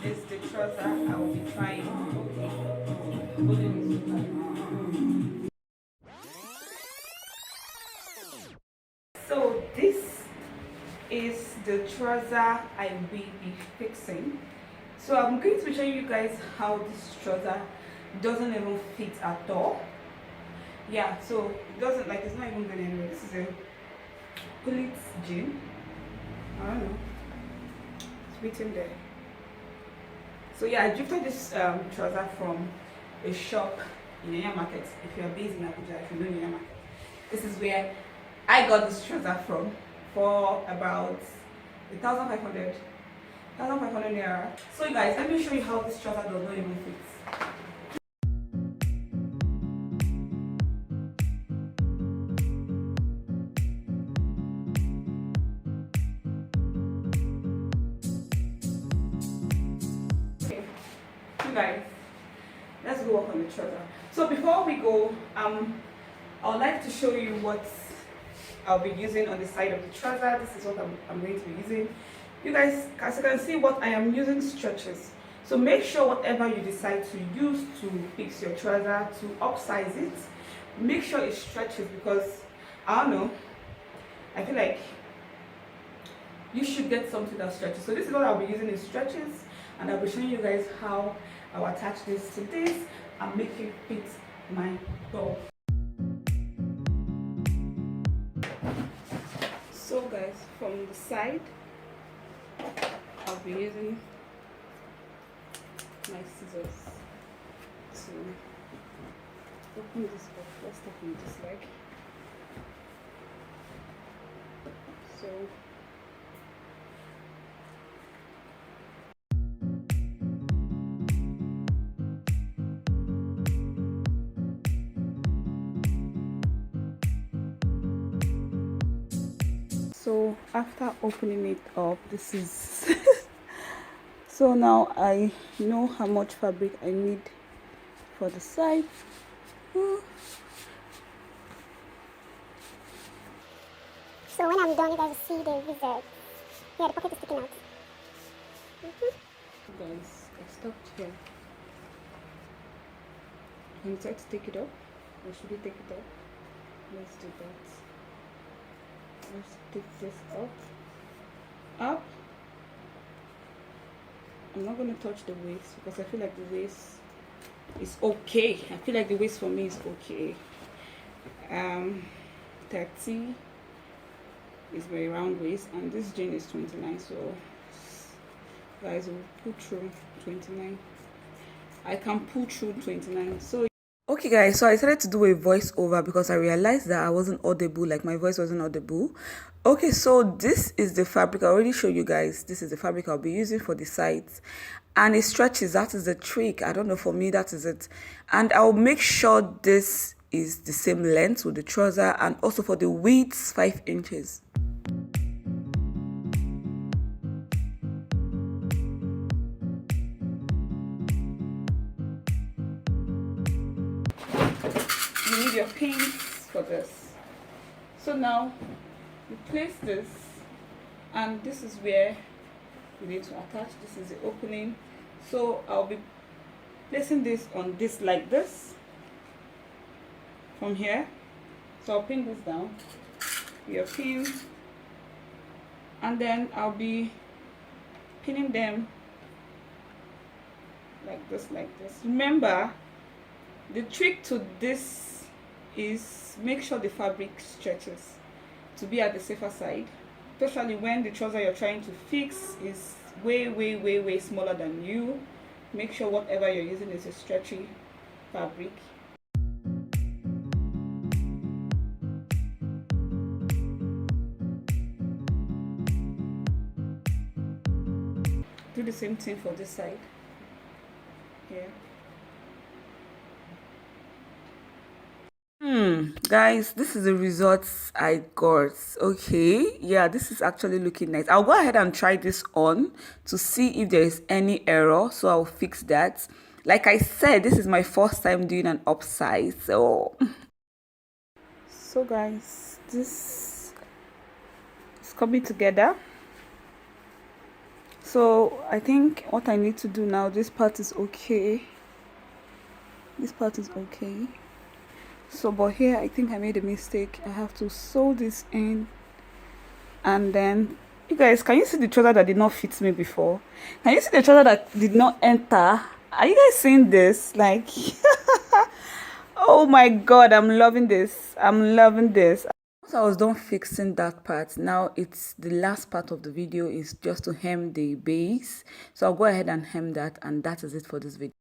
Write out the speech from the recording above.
this is the trouser I will be trying. So this is the trouser I will be fixing. So I'm going to be showing you guys how this trouser doesn't even fit at all. Yeah, so it doesn't, like, it's not even going anywhere. This is a pulley jean. I don't know, it's written there. So yeah, I drifted this trouser from a shop in Yanya Market. If you are based in Abuja, if you know Yanya Market, this is where I got this trouser from for about 1,500 naira. So you guys, let me show you how this trouser does not even fit. Okay, you guys, let's go work on the trouser. So before we go, I would like to show you what I'll be using on the side of the trouser. This is what I'm going to be using. You guys, as you can see, what I am using stretches. So make sure whatever you decide to use to fix your trouser, to upsize it, make sure it stretches, because I don't know, I feel like you should get something that stretches. So this is what I'll be using, is stretches, and I'll be showing you guys how I'll attach this to this and make it fit my doll. So guys, from the side, I'll be using my scissors to open this up. Let's open this leg. So after opening it up, this is so now I know how much fabric I need for the side. So when I'm done, you guys see the result. Yeah, the pocket is sticking out. Guys, I stopped here. Can you try to take it up? Or should we take it up? Let's do that. Let's take this up. I'm not going to touch the waist because I feel like the waist is okay. I feel like the waist for me is okay. 30 is my round waist, and this jean is 29, so guys, will pull through 29. I can pull through 29. So okay guys, so I decided to do a voiceover because I realized that I wasn't audible, like my voice wasn't audible. Okay, so this is the fabric. I already showed you guys. This is the fabric I'll be using for the sides, and it stretches. That is the trick. I don't know, for me that is it. And I'll make sure this is the same length with the trouser, and also for the width, 5 inches. You need your pins for this. So now you place this, and this is where you need to attach. This is the opening. So I'll be placing this on this like this from here. So I'll pin this down, your pin, and then I'll be pinning them like this, Remember, the trick to this is make sure the fabric stretches to be at the safer side, especially when the trouser you're trying to fix is way smaller than you. Make sure whatever you're using is a stretchy fabric. Do the same thing for this side here. Guys, this is the results I got. Okay, yeah, this is actually looking nice. I'll go ahead and try this on to see if there is any error, so I'll fix that. Like I said, this is my first time doing an upsize, so guys, this is coming together. So I think what I need to do now, this part is okay. This part is okay. So but here I think I made a mistake. I have to sew this in, and then you guys, can you see the trouser that did not fit me before? Can you see the trouser that did not enter? Are you guys seeing this? Like oh my god, I'm loving this. I'm loving this. Once I was done fixing that part, now it's the last part of the video is just to hem the base. So I'll go ahead and hem that, and that is it for this video.